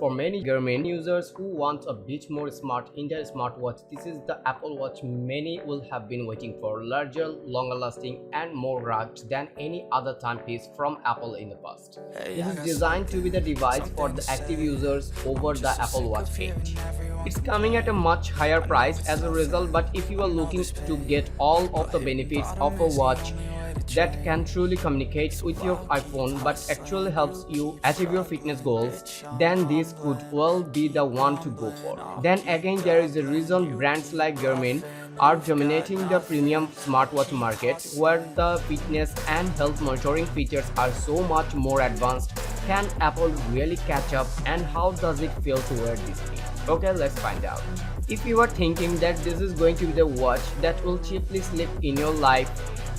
For many Garmin users who want a bit more smart in their smartwatch, this is the Apple Watch many will have been waiting for. Larger, longer lasting and more rugged than any other timepiece from Apple in the past. This is designed to be the device for the active users over the Apple Watch 8. It's coming at a much higher price as a result, but if you are looking to get all of the benefits of a watch that can truly communicate with your iPhone but actually helps you achieve your fitness goals, then this could well be the one to go for. Then again, there is a reason brands like Garmin are dominating the premium smartwatch market, where the fitness and health monitoring features are so much more advanced. Can Apple really catch up, and how does it feel to wear this thing? Okay, let's find out. If you are thinking that this is going to be the watch that will cheaply slip in your life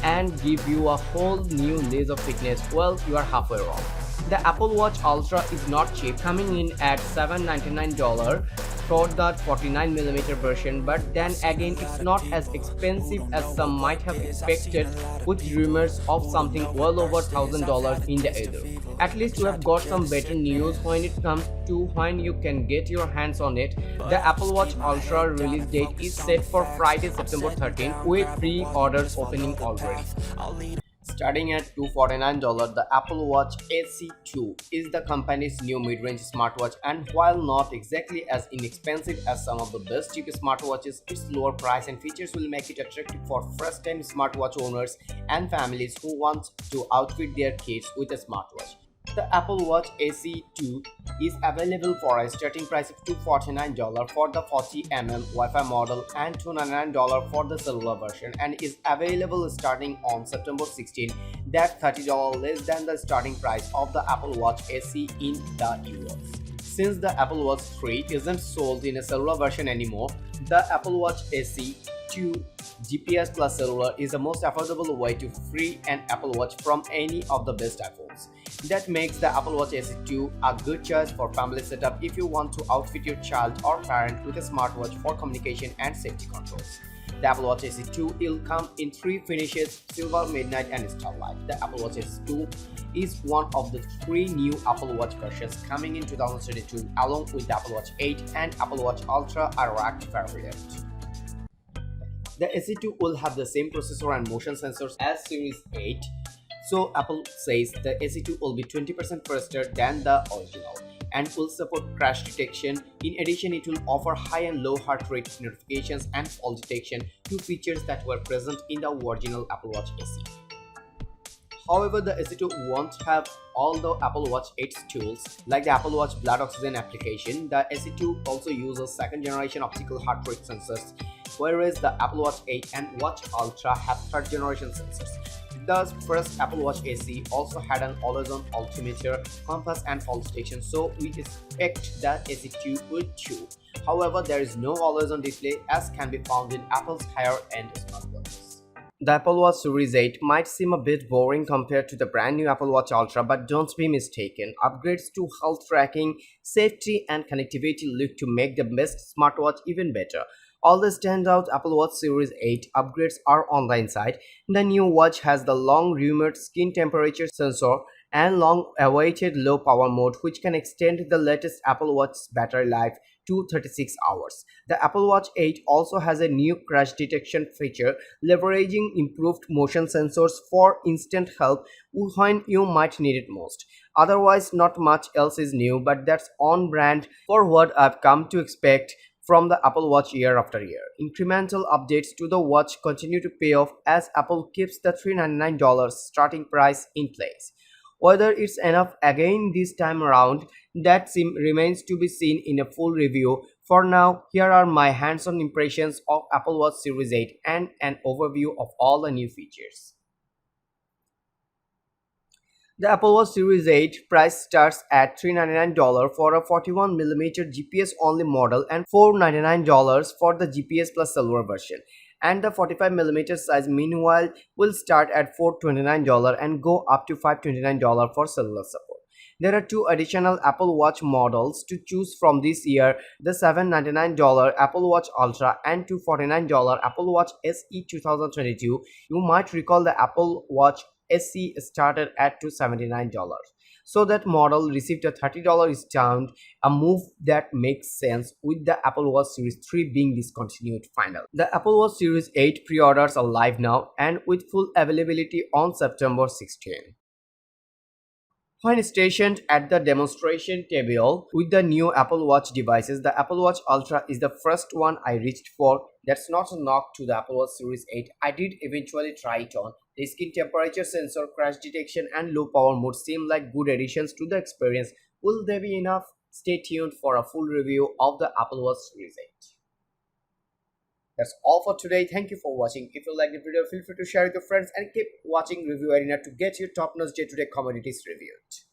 and give you a whole new layer of fitness, well, you are halfway wrong. The Apple Watch Ultra is not cheap, coming in at $799 for the 49mm version, but then again it's not as expensive as some might have expected, with rumors of something well over $1,000 in the other. At least you have got some better news when it comes to when you can get your hands on it. The Apple Watch Ultra release date is set for Friday, September 13th, with pre-orders opening already. Starting at $249, the Apple Watch SE2 is the company's new mid-range smartwatch, and while not exactly as inexpensive as some of the best cheap smartwatches, its lower price and features will make it attractive for first-time smartwatch owners and families who want to outfit their kids with a smartwatch. The Apple Watch SE2 is available for a starting price of $249 for the 40mm Wi-Fi model and $299 for the cellular version, and is available starting on September 16. That's $30 less than the starting price of the Apple Watch SE in the US. Since the Apple Watch 3 isn't sold in a cellular version anymore, the Apple Watch SE2 GPS plus cellular is the most affordable way to free an Apple Watch from any of the best iPhones. That makes the Apple Watch SE2 a good choice for family setup if you want to outfit your child or parent with a smartwatch for communication and safety controls. The Apple Watch SE2 will come in three finishes: silver, midnight and starlight. The Apple Watch SE2 is one of the three new Apple Watch versions coming in 2022, along with the Apple Watch 8 and Apple Watch Ultra, a racked variant. The SE2 will have the same processor and motion sensors as Series 8, so Apple says the SE2 will be 20% faster than the original and will support crash detection. In addition, it will offer high and low heart rate notifications and fall detection, two features that were present in the original Apple Watch SE. However, the SE2 won't have all the Apple Watch 8's tools, like the Apple Watch blood oxygen application. The SE2 also uses second generation optical heart rate sensors, whereas the Apple Watch 8 and Watch Ultra have third generation sensors. The first Apple Watch SE also had an always-on altimeter, compass and fall detection, so we expect that SE2 will too. However, there is no always-on display as can be found in Apple's higher-end smartwatches. The Apple Watch Series 8 might seem a bit boring compared to the brand new Apple Watch Ultra, but don't be mistaken. Upgrades to health tracking, safety and connectivity look to make the best smartwatch even better. All the standout Apple Watch Series 8 upgrades are on the inside. The new watch has the long-rumored skin temperature sensor and long-awaited low-power mode, which can extend the latest Apple Watch's battery life to 36 hours. The Apple Watch 8 also has a new crash detection feature, leveraging improved motion sensors for instant help when you might need it most. Otherwise, not much else is new, but that's on brand for what I've come to expect from the Apple Watch year after year. Incremental updates to the watch continue to pay off as Apple keeps the $399 starting price in place. Whether it's enough again this time around, that remains to be seen in a full review. For now, here are my hands-on impressions of Apple Watch Series 8 and an overview of all the new features. The Apple Watch Series 8 price starts at $399 for a 41mm GPS-only model and $499 for the GPS plus cellular version. And the 45mm size meanwhile will start at $429 and go up to $529 for cellular support. There are two additional Apple Watch models to choose from this year: the $799 Apple Watch Ultra and $249 Apple Watch SE 2022. You might recall the Apple Watch SE started at $279. So that model received a $30 discount, a move that makes sense with the Apple Watch Series 3 being discontinued finally. The Apple Watch Series 8 pre-orders are live now and with full availability on September 16. When stationed at the demonstration table with the new Apple Watch devices, the Apple Watch Ultra is the first one I reached for. That's not a knock to the Apple Watch Series 8. I did eventually try it on. The skin temperature sensor, crash detection, and low power mode seem like good additions to the experience. Will they be enough? Stay tuned for a full review of the Apple Watch Series 8. That's all for today. Thank you for watching. If you like the video, feel free to share with your friends and keep watching Review Arena to get your top-notch day-to-day commodities reviewed.